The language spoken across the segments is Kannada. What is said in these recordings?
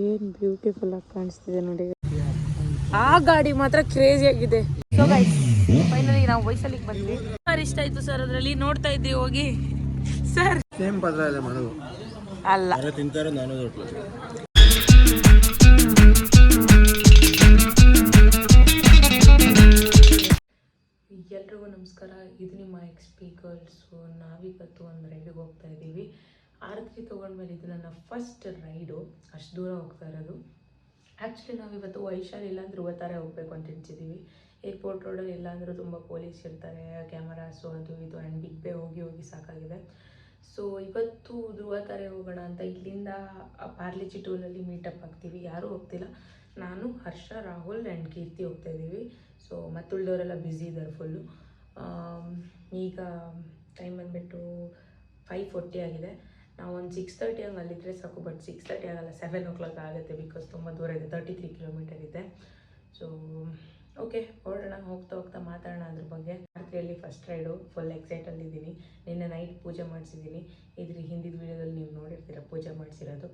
ಏನ್ ಬ್ಯೂಟಿಫುಲ್ ಆಗಿ ಕಾಣಿಸ್ತಿದೆ ನೋಡಿ. ಆ ಗಾಡಿ ಮಾತ್ರ ಕ್ರೇಜಿ ಆಗಿದೆ. ಸೊ ಗೈಸ್ ಫೈನಲಿ ನಾವು ವೈಸಲಿಗೆ ಬಂದ್ವಿ. ಸರ್ ಇಷ್ಟ ಆಯ್ತು ಸರ್. ಅದ್ರಲ್ಲಿ ನೋಡ್ತಾ ಇದ್ವಿ ಹೋಗಿ ಸರ್. ಸೇಮ್ ಪದ್ರ ಇದೆ ಮಾಡೋದು ಅಲ್ಲ ತಿಂತಾರೆ ನಾನು. ಎಲ್ರಿಗೂ ನಮಸ್ಕಾರ. ಇದು ನಿಮ್ಮ ಎಕ್ಸ್ಪೀಕರ್ಸು. ನಾವಿವತ್ತು ಒಂದು ರೈಡಿಗೆ ಹೋಗ್ತಾ ಇದ್ದೀವಿ. ಆರತಿಗೆ ತೊಗೊಂಡ್ಮೇಲೆ ಇದು ನನ್ನ ಫಸ್ಟ್ ರೈಡು. ಅಷ್ಟು ದೂರ ಹೋಗ್ತಾ ಇರೋದು. ಆ್ಯಕ್ಚುಲಿ ನಾವಿವತ್ತು ವೈಶಾಲಿ ಇಲ್ಲಾಂದ್ರೆ ಧ್ರುವತಾರೆ ಹೋಗ್ಬೇಕು ಅಂತ ಎಣಿಸಿದ್ದೀವಿ. ಏರ್ಪೋರ್ಟ್ ರೋಡಲ್ಲಿ ಇಲ್ಲಾಂದರೂ ತುಂಬ ಪೊಲೀಸ್ ಇರ್ತಾರೆ, ಕ್ಯಾಮರಾಸು ಅದು ಇದು. ಆ್ಯಂಡ್ ಬಿಗ್ ಬೇ ಹೋಗಿ ಸಾಕಾಗಿದೆ. ಸೊ ಇವತ್ತು ಧ್ರುವತಾರೆ ಹೋಗೋಣ ಅಂತ ಇಲ್ಲಿಂದ ಪಾರ್ಲಿಜಿ ಟೂಲಲ್ಲಿ ಮೀಟಪ್ ಆಗ್ತೀವಿ. ಯಾರೂ ಹೋಗ್ತಿಲ್ಲ, ನಾನು, ಹರ್ಷ, ರಾಹುಲ್ ಆ್ಯಂಡ್ ಕೀರ್ತಿ ಹೋಗ್ತಾ ಇದ್ದೀವಿ. ಸೊ ಮತ್ತುಳಿದವರೆಲ್ಲ ಬ್ಯುಸಿ ಇದ್ದಾರೆ ಫುಲ್ಲು. ಈಗ ಟೈಮ್ ಬಂದುಬಿಟ್ಟು 5:40 ಆಗಿದೆ. ನಾವು ಒಂದು 6:30 ಹಂಗೆ ಅಲ್ಲಿದ್ದರೆ ಸಾಕು. ಬಟ್ 6:30 ಆಗಲ್ಲ, 7 o'clock ಆಗುತ್ತೆ. ಬಿಕಾಸ್ ತುಂಬ ದೂರ ಇದೆ, 33 ಕಿಲೋಮೀಟರ್ ಇದೆ. ಸೊ ಓಕೆ ಹೊರಡೋಣ. ಹೋಗ್ತಾ ಮಾತಾಡೋಣ ಅದ್ರ ಬಗ್ಗೆ. ರಾತ್ರಿಯಲ್ಲಿ ಫಸ್ಟ್ ರೈಡು. ಫುಲ್ ಎಕ್ಸೈಟಲ್ಲಿದ್ದೀನಿ. ನಿನ್ನೆ ನೈಟ್ ಪೂಜೆ ಮಾಡಿಸಿದ್ದೀನಿ. ಇದ್ರ ಹಿಂದಿನ ವೀಡಿಯೋದಲ್ಲಿ ನೀವು ನೋಡಿರ್ತೀರ ಪೂಜೆ ಮಾಡಿಸಿರೋದು.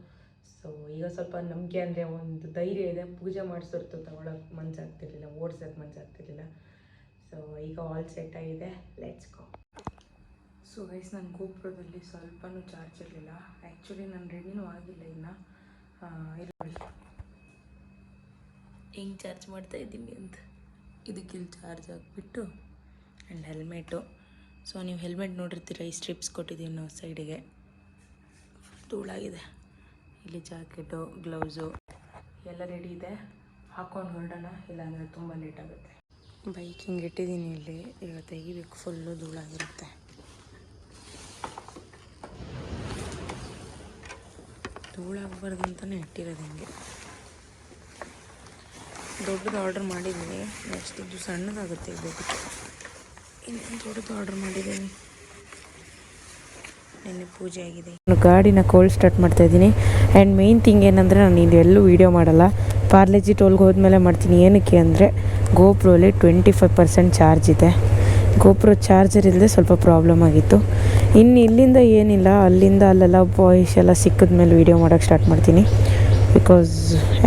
ಸೊ ಈಗ ಸ್ವಲ್ಪ ನಂಬಿಕೆ ಅಂದರೆ ಒಂದು ಧೈರ್ಯ ಇದೆ. ಪೂಜೆ ಮಾಡಿಸೋರ್ತು ತಗೊಳಕ್ಕೆ ಮನಸ್ಸಾಗ್ತಿರ್ಲಿಲ್ಲ, ಓಡ್ಸೋಕ್ಕೆ ಮನಸ್ಸಾಗ್ತಿರ್ಲಿಲ್ಲ. ಸೊ ಈಗ ಆಲ್ ಸೆಟ್ ಆಗಿದೆ, ಲೆಟ್ಸ್ ಗೋ. ಸೊ ಗೈಸ್, ನನ್ನ ಗೋಪುರದಲ್ಲಿ ಸ್ವಲ್ಪನೂ ಚಾರ್ಜ್ ಇರಲಿಲ್ಲ. ಆ್ಯಕ್ಚುಲಿ ನಾನು ರೆಡಿನೂ ಆಗಿಲ್ಲ ಇನ್ನು. ಇಲ್ಲಿ ಹೆಂಗೆ ಚಾರ್ಜ್ ಮಾಡ್ತಾ ಇದ್ದೀನಿ ಅಂತ. ಇದಕ್ಕಿಲ್ಲಿ ಚಾರ್ಜ್ ಹಾಕ್ಬಿಟ್ಟು ಆ್ಯಂಡ್ ಹೆಲ್ಮೆಟು. ಸೊ ನೀವು ಹೆಲ್ಮೆಟ್ ನೋಡಿರ್ತೀರ, ಈ ಸ್ಟ್ರಿಪ್ಸ್ ಕೊಟ್ಟಿದ್ದೀವಿ ನಾವು ಸೈಡಿಗೆ. ಧೂಳಾಗಿದೆ. ಇಲ್ಲಿ ಜಾಕೆಟು, ಗ್ಲೌಸು ಎಲ್ಲ ರೆಡಿ ಇದೆ. ಹಾಕ್ಕೊಂಡು ಹೊರಡೋಣ, ಇಲ್ಲಾಂದರೆ ತುಂಬ ಲೇಟ್ ಆಗುತ್ತೆ. ಬೈಕ್ ಹಿಂಗೆ ಇಟ್ಟಿದ್ದೀನಿ ಇಲ್ಲಿ. ಈಗ ತೆಗಿಬೇಕು, ಫುಲ್ಲು ಧೂಳಾಗಿರುತ್ತೆ. ಧೂಳಾಗಬಾರ್ದು ಅಂತಲೇ ಇಟ್ಟಿರೋದು ಹಿಂಗೆ. ದೊಡ್ಡದು ಆರ್ಡ್ರ್ ಮಾಡಿದ್ದೀನಿ. ನೆಕ್ಸ್ಟ್ ಇದು ಸಣ್ಣದಾಗುತ್ತೆ. ಇದಕ್ಕೆ ಇನ್ನೊಂದು ದೊಡ್ಡದು ಆರ್ಡ್ರ್ ಮಾಡಿದ್ದೀನಿ. ನೆನ್ನೆ ಪೂಜೆ ಆಗಿದೆ. ನಾನು ಗಾಡಿನ ಕೋಲ್ಡ್ ಸ್ಟಾರ್ಟ್ ಮಾಡ್ತಾಯಿದ್ದೀನಿ. ಆ್ಯಂಡ್ ಮೇಯ್ನ್ ಥಿಂಗ್ ಏನಂದರೆ, ನಾನು ಇದು ಎಲ್ಲೂ ವೀಡಿಯೋ ಮಾಡಲ್ಲ. ಪಾರ್ಲೇಜಿ ಟೋಲ್ಗೆ ಹೋದ್ಮೇಲೆ ಮಾಡ್ತೀನಿ. ಏನಕ್ಕೆ ಅಂದರೆ ಗೋಪ್ರೋಲಿ 25% ಚಾರ್ಜ್ ಇದೆ. ಗೋಪ್ರೋ ಚಾರ್ಜರ್ ಇಲ್ಲದೆ ಸ್ವಲ್ಪ ಪ್ರಾಬ್ಲಮ್ ಆಗಿತ್ತು. ಇನ್ನು ಇಲ್ಲಿಂದ ಏನಿಲ್ಲ, ಅಲ್ಲಿಂದ ಅಲ್ಲೆಲ್ಲ ಬಾಯ್ಸ್ ಎಲ್ಲ ಸಿಕ್ಕಿದ ಮೇಲೆ ವೀಡಿಯೋ ಮಾಡೋಕ್ಕೆ ಸ್ಟಾರ್ಟ್ ಮಾಡ್ತೀನಿ. ಬಿಕಾಸ್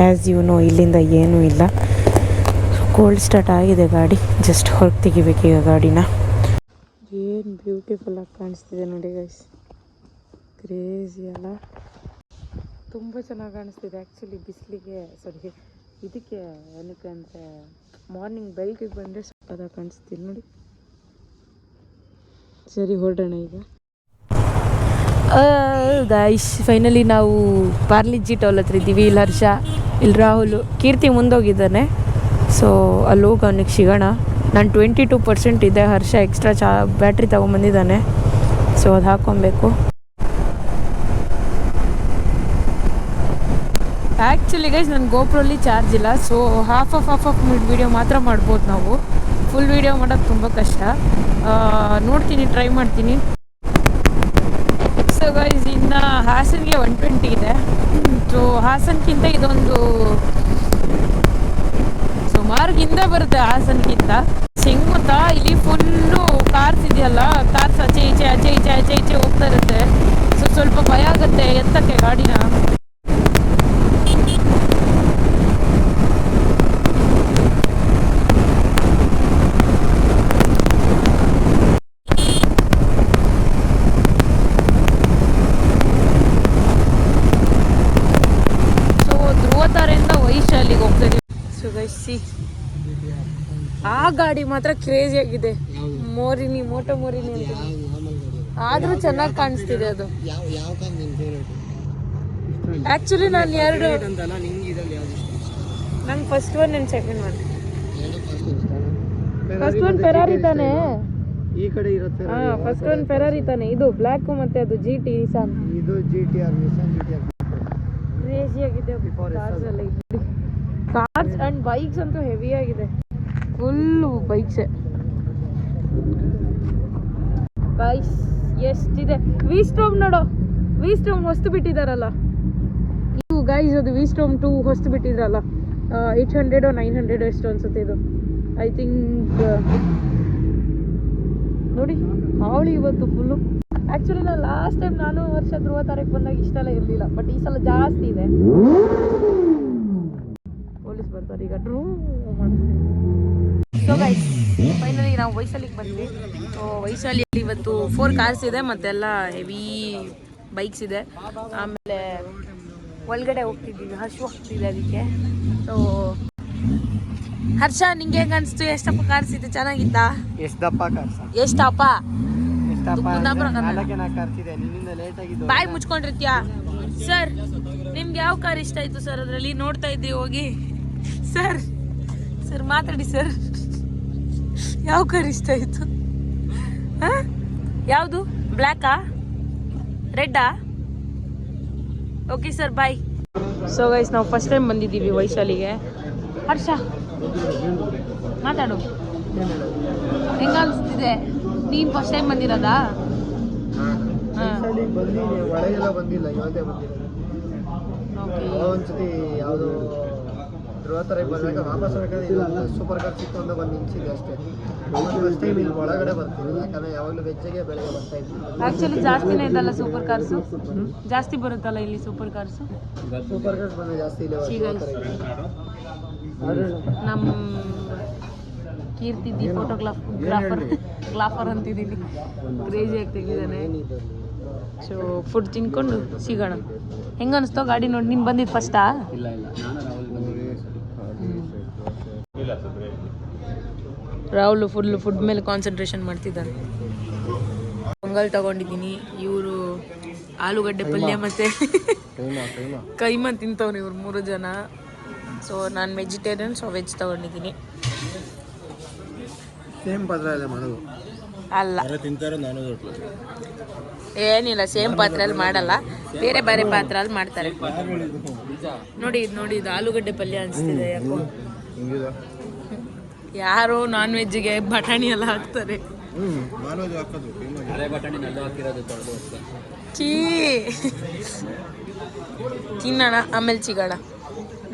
ಆ್ಯಸ್ ಯು ನೋ, ಇಲ್ಲಿಂದ ಏನೂ ಇಲ್ಲ. ಕೋಲ್ಡ್ ಸ್ಟಾರ್ಟ್ ಆಗಿದೆ ಗಾಡಿ. ಜಸ್ಟ್ ಹೊರಗೆ ತೆಗಿಬೇಕು ಈಗ ಗಾಡಿನ. ಏನು ಬ್ಯೂಟಿಫುಲ್ಲಾಗಿ ಕಾಣಿಸ್ತಿದೆ ನೋಡಿ ಗೈಸ್. ಕ್ರೇಜಿ ಅಲ್ಲ, ತುಂಬ ಚೆನ್ನಾಗಿ ಕಾಣಿಸ್ತಿದೆ. ಆ್ಯಕ್ಚುಲಿ ಬಿಸಿಲಿಗೆ ಇದಕ್ಕೆ ಏನಕ್ಕೆ ಅಂದರೆ ಮಾರ್ನಿಂಗ್ ಬೆಳಗ್ಗೆ ಬಂದರೆ ಸ್ವಲ್ಪ ಕಾಣಿಸ್ತಿಲ್ಲ ನೋಡಿ. ಸರಿ ಹೊರಡೋಣ ಈಗ. ಗೈಸ್ ಫೈನಲಿ ನಾವು ಪಾರ್ಲಿಜಿ ಟೋಲ್ ಹತ್ರ ಇದ್ದೀವಿ. ಇಲ್ಲಿ ಹರ್ಷ, ಇಲ್ಲಿ ರಾಹುಲ್, ಕೀರ್ತಿ ಮುಂದೋಗಿದ್ದಾನೆ. ಸೊ ಅಲ್ಲಿ ಹೋಗಿ ಅವನಿಗೆ ಸಿಗೋಣ. ನಾನು 22% ಇದೆ. ಹರ್ಷ ಎಕ್ಸ್ಟ್ರಾ ಬ್ಯಾಟ್ರಿ ತೊಗೊಂಬಂದಿದ್ದಾನೆ. ಸೊ ಅದು ಹಾಕ್ಕೊಬೇಕು. ಆ್ಯಕ್ಚುಲಿ ಗೈಸ್ ನನ್ನ ಗೋಪ್ರಲ್ಲಿ ಚಾರ್ಜ್ ಇಲ್ಲ. ಸೊ ಹಾಫ್ ವೀಡಿಯೋ ಮಾತ್ರ ಮಾಡ್ಬೋದು ನಾವು. ಫುಲ್ ವೀಡಿಯೋ ಮಾಡೋದು ತುಂಬ ಕಷ್ಟ. ನೋಡ್ತೀನಿ, ಟ್ರೈ ಮಾಡ್ತೀನಿ. ಸೊ ಗೈಸ್ ಇನ್ನು ಹಾಸನ್ಗೆ 120 ಇದೆ. ಸೊ ಹಾಸನ್ಗಿಂತ ಇದೊಂದು ಸುಮಾರುಗಿಂತ ಬರುತ್ತೆ. ಹಾಸನ್ಗಿಂತ ಹೆಂಗೆ ಗೊತ್ತಾ, ಇಲ್ಲಿ ಫುಲ್ಲು ಕಾರ್ಸ್ ಇದೆಯಲ್ಲ, ಕಾರ್ಸ್ ಆಚೆ ಈಚೆ ಹೋಗ್ತಾ ಇರುತ್ತೆ. ಸೊ ಸ್ವಲ್ಪ ಭಯ ಆಗುತ್ತೆ ಎತ್ತಕ್ಕೆ ಗಾಡಿನ. ಆ ಗಾಡಿ ಮಾತ್ರ ಕ್ರೇಜಿ ಆಗಿದೆ. ಮೋಟೋ ಮೋರಿನಿ ಅಂತ. ಆದ್ರೂ ಚೆನ್ನಾಗಿ ಕಾಣಿಸ್ತಿದೆ ಅದು. ಆಕ್ಚುಲಿ ನಾನು ಎರಡು, ನಂಗೆ first one and second one. First one Ferrari ತಾನೆ, ಈ ಕಡೆ ಇರುತ್ತೆ. ಫಸ್ಟ್ ಒನ್ ಫೆರಾರಿ ತಾನೆ. ಇದು ಬ್ಲ್ಯಾಕ್ ಮತ್ತೆ ಅದು GT ನಿಸಾನ್. ಇದು GTR ನಿಸಾನ್ GTR. ಕ್ರೇಜಿ ಆಗಿದೆ ಕಾರ್ಸ್ ಎಲ್ಲ. ಕಾರ್ಸ್ ಆ್ಯಂಡ್ ಬೈಕ್ಸ್ ಅಂತೂ ಹೆವಿ ಆಗಿದೆ. ಫುಲ್ಲು ಬೈಕ್ಸೇ ಗೈಸ್. ಎಷ್ಟಿದೆ. ವಿಸ್ಟೋಮ್ ನೋಡೋ, ವಿಸ್ಟೋಮ್ ಹೊಸ್ತು ಬಿಟ್ಟಿದ್ದಾರಲ್ಲ ಇದು ಗೈಸ್. ಅದು ವಿಸ್ಟೋಮ್ 2 ಹೊಸ್ತು ಬಿಟ್ಟಿದ್ರಲ್ಲ. 800 900 ಎಷ್ಟು ಅನ್ಸುತ್ತೆ ಇದು. ಐ ಥಿಂಕ್ ನೋಡಿ ಹಾವಳಿ ಇವತ್ತು ಫುಲ್ಲು. ಆ್ಯಕ್ಚುಲಿ ನಾನು ಲಾಸ್ಟ್ ಟೈಮ್ ನಾನು ವರ್ಷ ಧ್ರುವ ತಾರೀಕು ಬಂದಾಗ ಇಷ್ಟೆಲ್ಲ ಇರಲಿಲ್ಲ, ಬಟ್ ಈ ಸಲ ಜಾಸ್ತಿ ಇದೆ. ಪೊಲೀಸ್ ಬರ್ತಾರೆ ಈಗ ಡ್ರೂ ಮಾಡ್ತಾರೆ. ಸೊ ಗೈಸ್ ಫೈನಲಿ ನಾವು ವೈಶಾಲಿಗೆ ಬಂದ್ವಿ. ಸೊ ವೈಶಾಲಿಯಲ್ಲಿ ಇವತ್ತು 4 ಕಾರ್ಸ್ ಇದೆ ಮತ್ತೆಲ್ಲ ಹೆವಿ ಬೈಕ್ಸ್ ಇದೆ. ಆಮೇಲೆ ಒಳಗಡೆ ಹೋಗ್ತಿದ್ದೀವಿ, ಹರ್ಷ ಹೋಗ್ತಿದೆ ಅದಕ್ಕೆ. ಸೊ ಹರ್ಷ ನಿಂಗೆ ಹೆಂಗೆ ಅನಿಸ್ತು? ಎಷ್ಟಪ್ಪ ಕಾರ್ಸ್ ಇದೆ? ಚೆನ್ನಾಗಿತ್ತಾ? ಎಷ್ಟಪ್ಪ ಬಾಯ್ ಮುಚ್ಕೊಂಡಿರ್ತೀಯಾ? ಸರ್ ನಿಮ್ಗೆ ಯಾವ ಕಾರ್ ಇಷ್ಟ ಆಯ್ತು ಸರ್? ಅದರಲ್ಲಿ ನೋಡ್ತಾ ಇದ್ರಿ ಹೋಗಿ. ಸರ್ ಸರ್ ಮಾತಾಡಿ ಸರ್, ಯಾವ ಕಾರ್ ಇಷ್ಟ ಆಯ್ತು? ಯಾವುದು? ಬ್ಲ್ಯಾಕಾ ರೆಡ್ಡಾ? Okay sir bye. So guys ನಾವು ಫಸ್ಟ್ ಟೈಮ್ ಬಂದಿದ್ದೀವಿ ವೈಶಾಲಿಗೆ. ಹರ್ಷ ಮಾತಾಡು, ಹೆಂಗ ಅನಿಸ್ತಿದೆ? ನೀನು ಫಸ್ಟ್ ಟೈಮ್ ಬಂದಿರೋದಾ? ಒಳಗೆಲ್ಲ ಬಂದಿಲ್ಲ, ಇವತ್ತೇ ಬಂದಿರೋದು. ಒಂದ್ಸತಿ ಯಾವುದು ಧ್ರುವ ತಾರೀಕು ಬಂದಾಗ ವಾಪಸ್ ಬೇಕಾದ್ರೆ ಸೂಪರ್ ಕಾರ್ ಸಿಕ್ತು ಅಂತ ಬಂದು ನಿಲ್ಸಿದೆ ಅಷ್ಟೇ. ಫಸ್ಟ್ ಟೈಮ್ ಇಲ್ಲಿ ಒಳಗಡೆ ಬರ್ತೀನಿ, ಯಾಕಂದ್ರೆ ಯಾವಾಗಲೂ ವೆಜ್ಜಿಗೆ ಬೆಳಗ್ಗೆ ಬರ್ತಾ ಇದ್ವಿ. ಆ್ಯಕ್ಚುಲಿ ಜಾಸ್ತಿನೇ ಇದಲ್ಲ ಸೂಪರ್ ಕಾರ್ಸು, ಜಾಸ್ತಿ ಬರುತ್ತಲ್ಲ ಇಲ್ಲಿ ಸೂಪರ್ ಕಾರ್ಸು. ಸೂಪರ್ ಕಾರ್ಸ್ ಬಂದರೆ ಜಾಸ್ತಿ ಇಲ್ಲ. ನಮ್ಮ ಕೀರ್ತಿದ್ದಿ ಗ್ಲಾಫರ್ ಅಂತಿದ್ದೀನಿ, ಕ್ರೇಜಿಯಾಗಿ ತೆಗಿದ್ದಾನೆ. ಸೊ ಫುಡ್ ತಿನ್ಕೊಂಡು ಸಿಗೋಣ. ಹೆಂಗೆ ಅನಿಸ್ತೋ ಗಾಡಿ ನೋಡಿ? ನೀನು ಬಂದಿದ್ದು ಫಸ್ಟಾ? ಇಲ್ಲ ರಾಹುಲ್ ಫುಡ್ ಮೇಲೆ ಕಾನ್ಸಂಟ್ರೇಷನ್ ಮಾಡ್ತಿದ್ದಾನೆ. ಪೊಂಗಲ್ ತಗೊಂಡಿದ್ದೀನಿ, ಇವರು ಆಲೂಗಡ್ಡೆ ಪಲ್ಯ ಮತ್ತು ಕೈಮಾ ತಿಂತವ್ರು ಇವ್ರು 3 ಜನ. ಸೊ ನಾನು ವೆಜಿಟೇರಿಯನ್, ಸೊ ವೆಜ್ ತಗೊಂಡಿದ್ದೀನಿ. ಸೇಮ್ ಪಾತ್ರೆಯಲ್ಲೇ ಮಾಡೋದು ಅಲ್ಲ, ತಿಂತಾರೆ. ನಾನು ಏನಿಲ್ಲ, ಸೇಮ್ ಪಾತ್ರೆಯಲ್ಲಿ ಮಾಡಲ್ಲ, ಬೇರೆ ಬೇರೆ ಪಾತ್ರೆಯಲ್ಲಿ ಮಾಡ್ತಾರೆ. ನೋಡಿ ಇದು ಆಲೂಗಡ್ಡೆ ಪಲ್ಯ ಅನಿಸ್ತಿದೆ ಯಾಕೋ. ಯಾರೋ ನಾನ್ ವೆಜ್ಜಿಗೆ ಬಟಾಣಿ ಎಲ್ಲ ಹಾಕ್ತಾರೆ. ತಿನ್ನೋಣ, ಆಮೇಲೆ ಸಿಗೋಣ.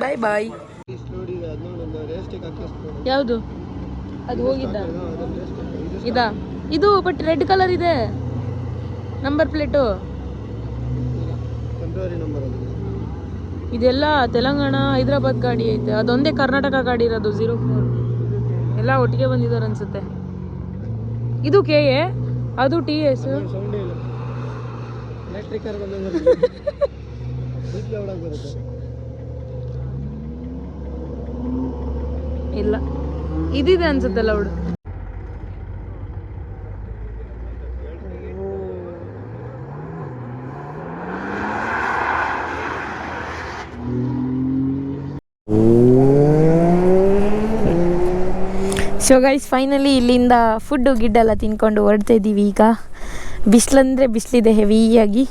ಬಾಯ್ ಬಾಯ್. ಯಾವುದು ಅದು? ಹೋಗಿದ್ದ ಇದಾ? ಇದು ಬಟ್ ರೆಡ್ ಕಲರ್ ಇದೆ ನಂಬರ್ ಪ್ಲೇಟು. ಇದೆಲ್ಲ ತೆಲಂಗಾಣ ಹೈದ್ರಾಬಾದ್ ಗಾಡಿ ಐತೆ, ಅದೊಂದೇ ಕರ್ನಾಟಕ ಗಾಡಿ ಇರೋದು 04. ಎಲ್ಲ ಒಟ್ಟಿಗೆ ಬಂದಿದ್ದಾರೆ ಅನ್ಸುತ್ತೆ. ಇದು KA, ಅದು TS. ಇಲ್ಲ, ಇದಿದೆ ಅನ್ಸುತ್ತೆ ಲೌಡ್. ಸೊ ಗೈಸ್ ಫೈನಲಿ ಇಲ್ಲಿಂದ ಫುಡ್ಡು ಗಿಡ್ಡೆಲ್ಲ ತಿನ್ಕೊಂಡು ಹೊರಡ್ತಾ ಇದ್ದೀವಿ. ಈಗ ಬಿಸಿಲಂದರೆ ಬಿಸಿಲಿದೆ ಹೆವಿಯಾಗಿ,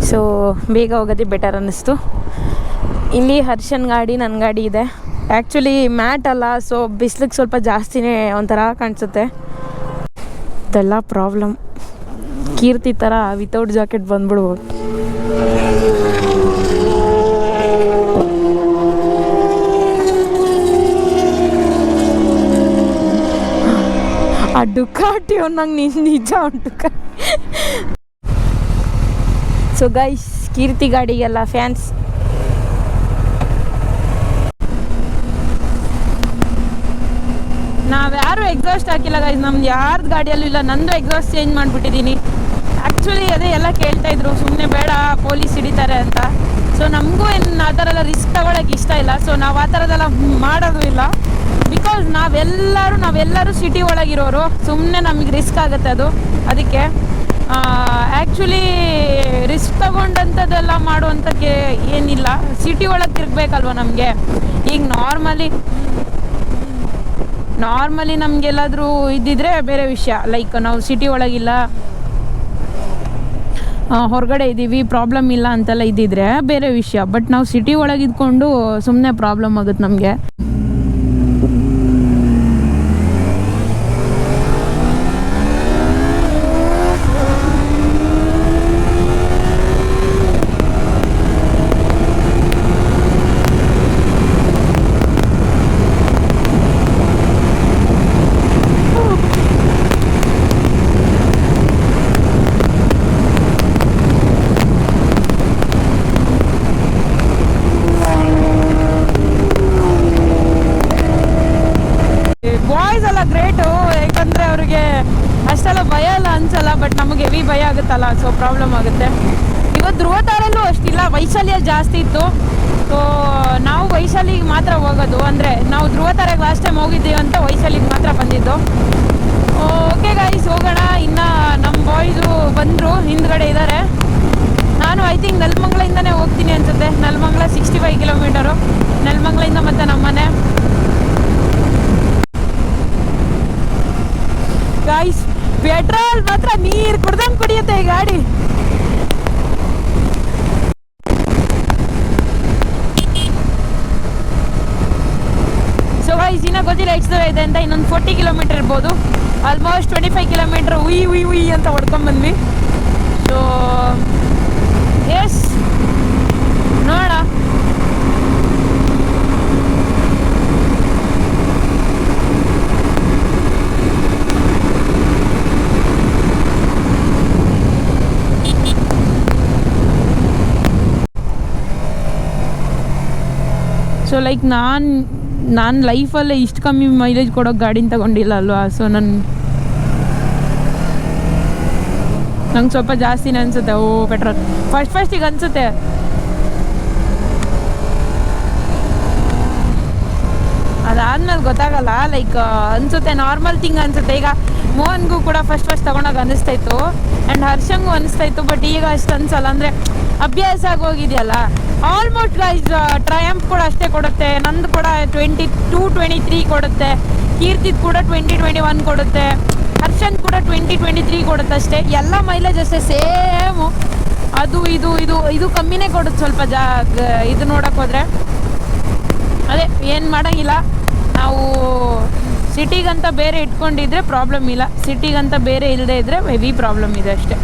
ಸೊ ಬೇಗ ಹೋಗೋದೇ ಬೆಟರ್ ಅನ್ನಿಸ್ತು. ಇಲ್ಲಿ ಹರ್ಷನ್ ಗಾಡಿ, ನನ್ನ ಗಾಡಿ ಇದೆ. ಆ್ಯಕ್ಚುಲಿ ಮ್ಯಾಟ್ ಅಲ್ಲ, ಸೊ ಬಿಸಿಲಿಗೆ ಸ್ವಲ್ಪ ಜಾಸ್ತಿನೇ ಒಂಥರ ಕಾಣಿಸುತ್ತೆ. ಇದೆಲ್ಲ ಪ್ರಾಬ್ಲಮ್. ಕೀರ್ತಿ ಥರ ವಿತೌಟ್ ಜಾಕೆಟ್ ಬಂದ್ಬಿಡ್ಬೋದು. ಆ ಡುಕಾಟಿ ನಂಗೆ ನಿಜ ಉಂಟು. ಸೊ ಗೈಸ್ ಕೀರ್ತಿ ಗಾಡಿಗೆಲ್ಲ ಫ್ಯಾನ್ಸ್. ನಾವ್ಯಾರು ಎಕ್ಸಾಸ್ಟ್ ಹಾಕಿಲ್ಲ ಗೈಸ್, ನಮ್ದು ಯಾರ್ದು ಗಾಡಿಯಲ್ಲೂ ಇಲ್ಲ. ನಂದು ಎಕ್ಸಾಸ್ಟ್ ಚೇಂಜ್ ಮಾಡಿಬಿಟ್ಟಿದ್ದೀನಿ. ಆ್ಯಕ್ಚುಲಿ ಅದೇ ಎಲ್ಲ ಕೇಳ್ತಾಯಿದ್ರು, ಸುಮ್ಮನೆ ಬೇಡ ಪೊಲೀಸ್ ಹಿಡಿತಾರೆ ಅಂತ. ಸೊ ನಮಗೂ ಏನು ಆ ಥರ ಎಲ್ಲ ರಿಸ್ಕ್ ತಗೊಳಕ್ಕೆ ಇಷ್ಟ ಇಲ್ಲ. ಸೊ ನಾವು ಆ ಥರದ್ದೆಲ್ಲ ಮಾಡೋದು ಇಲ್ಲ. ಬಿಕಾಸ್ ನಾವೆಲ್ಲರೂ ಸಿಟಿ ಒಳಗಿರೋರು, ಸುಮ್ಮನೆ ನಮಗೆ ರಿಸ್ಕ್ ಆಗುತ್ತೆ ಅದು. ಅದಕ್ಕೆ ಆ್ಯಕ್ಚುಲಿ ರಿಸ್ಕ್ ತಗೊಂಡಂಥದ್ದೆಲ್ಲ ಮಾಡುವಂಥಕ್ಕೆ ಏನಿಲ್ಲ. ಸಿಟಿ ಒಳಗೆ ತಿರುಗಬೇಕಲ್ವ ನಮಗೆ. ಈಗ ನಾರ್ಮಲಿ ನಮಗೆಲ್ಲಾದರೂ ಇದ್ದಿದ್ರೆ ಬೇರೆ ವಿಷಯ. ಲೈಕ್ ನಾವು ಸಿಟಿ ಒಳಗಿಲ್ಲ, ಹೊರಗಡೆ ಇದ್ದೀವಿ, ಪ್ರಾಬ್ಲಮ್ ಇಲ್ಲ ಅಂತೆಲ್ಲ ಇದ್ದಿದ್ರೆ ಬೇರೆ ವಿಷಯ. ಬಟ್ ನಾವು ಸಿಟಿ ಒಳಗಿದ್ಕೊಂಡು ಸುಮ್ಮನೆ ಪ್ರಾಬ್ಲಮ್ ಆಗುತ್ತೆ ನಮಗೆ. ಮಾಡೋಕ್ಕಾಗಲ್ಲ, ಸೊ ಪ್ರಾಬ್ಲಮ್ ಆಗುತ್ತೆ. ಇವತ್ತು ಧ್ರುವತಾರಲ್ಲೂ ಅಷ್ಟಿಲ್ಲ, ವೈಶಾಲಿಯಲ್ಲಿ ಜಾಸ್ತಿ ಇತ್ತು. ಸೊ ನಾವು ವೈಶಾಲಿಗೆ ಮಾತ್ರ ಹೋಗೋದು, ಅಂದರೆ ನಾವು ಧ್ರುವತಾರೆಗೆ ಲಾಸ್ಟ್ ಟೈಮ್ ಹೋಗಿದ್ದೀವಿ ಅಂತ ವೈಶಾಲಿಗೆ ಮಾತ್ರ ಬಂದಿದ್ದು. ಓಕೆ ಗೈಸ್, ಹೋಗೋಣ. ಇನ್ನು ನಮ್ಮ ಬಾಯ್ಸು ಬಂದರು, ಹಿಂದ್ಗಡೆ ಇದ್ದಾರೆ. ನಾನು ಐ ಥಿಂಕ್ ನೆಲಮಂಗಲದಿಂದನೇ ಹೋಗ್ತೀನಿ ಅನ್ಸುತ್ತೆ. ನೆಲಮಂಗಲ 65 ಕಿಲೋಮೀಟರು, ನೆಲಮಂಗಲದಿಂದ ಮತ್ತೆ ನಮ್ಮನೆ. ಗೈಸ್ ಪೆಟ್ರೋಲ್ ಮಾತ್ರ ನೀರು ಕುಡ್ದಂಗೆ ಕುಡಿಯುತ್ತೆ ಈ ಗಾಡಿ. ಸೊ ಗೈಸ್ ಇನ್ನೂ ಗೊತ್ತಿಲ್ಲ ಎಷ್ಟು ದೂರ ಇದೆ ಅಂತ. ಇನ್ನೊಂದು 40 ಕಿಲೋಮೀಟರ್ ಇರ್ಬೋದು. ಆಲ್ಮೋಸ್ಟ್ 25 ಕಿಲೋಮೀಟರ್ ಉಯ್ ಅಂತ ಹೊಡ್ಕೊಂಡ್ಬಂದ್ವಿ. ಸೊ ಎಸ್ ನೋಡ. ಸೊ ಲೈಕ್ ನಾನು ಲೈಫಲ್ಲೇ ಇಷ್ಟು ಕಮ್ಮಿ ಮೈಲೇಜ್ ಕೊಡೋ ಗಾಡಿನ ತಗೊಂಡಿಲ್ಲ ಅಲ್ವಾ. ಸೊ ನಂಗೆ ಸ್ವಲ್ಪ ಜಾಸ್ತಿನೇ ಅನಿಸುತ್ತೆ ಪೆಟ್ರೋಲ್ ಫಸ್ಟಿಗೆ ಅನಿಸುತ್ತೆ. ಅದಾದ್ಮೇಲೆ ಗೊತ್ತಾಗಲ್ಲ, ಲೈಕ್ ಅನಿಸುತ್ತೆ, ನಾರ್ಮಲ್ ಥಿಂಗ್ ಅನಿಸುತ್ತೆ. ಈಗ ಮೋಹನ್ಗೂ ಕೂಡ ಫಸ್ಟ್ ತೊಗೊಂಡಾಗ ಅನ್ನಿಸ್ತಾಯಿತ್ತು, ಆ್ಯಂಡ್ ಹರ್ಷಂಗೂ ಅನ್ನಿಸ್ತಾಯಿತ್ತು. ಬಟ್ ಈಗ ಅಷ್ಟು ಅನ್ಸಲ್ಲ, ಅಂದರೆ ಅಭ್ಯಾಸ ಆಗೋಗಿದೆಯಲ್ಲ. ಆಲ್ಮೋಸ್ಟ್ ಗೈಸ್ ಟ್ರಯಂಫ್ ಕೂಡ ಅಷ್ಟೇ ಕೊಡುತ್ತೆ, ನಂದು ಕೂಡ 22-23 ಕೊಡುತ್ತೆ, ಕೀರ್ತಿದ್ ಕೂಡ 20-21 ಕೊಡುತ್ತೆ, ಹರ್ಷನ್ ಕೂಡ 20-23 ಕೊಡುತ್ತೆ ಅಷ್ಟೇ. ಎಲ್ಲ ಮೈಲೇಜ್ ಅಷ್ಟೇ ಸೇಮು. ಅದು ಇದು ಕಮ್ಮಿನೇ ಕೊಡುತ್ತೆ ಸ್ವಲ್ಪ ಇದು ನೋಡೋಕೆ ಹೋದರೆ. ಅದೇ ಏನು ಮಾಡೋಂಗಿಲ್ಲ. ನಾವು ಸಿಟಿಗಂತ ಬೇರೆ ಇಟ್ಕೊಂಡಿದ್ರೆ ಪ್ರಾಬ್ಲಮ್ ಇಲ್ಲ, ಸಿಟಿಗಂತ ಬೇರೆ ಇಲ್ಲದೆ ಇದ್ದರೆ ಹೆವಿ ಪ್ರಾಬ್ಲಮ್ ಇದೆ ಅಷ್ಟೇ.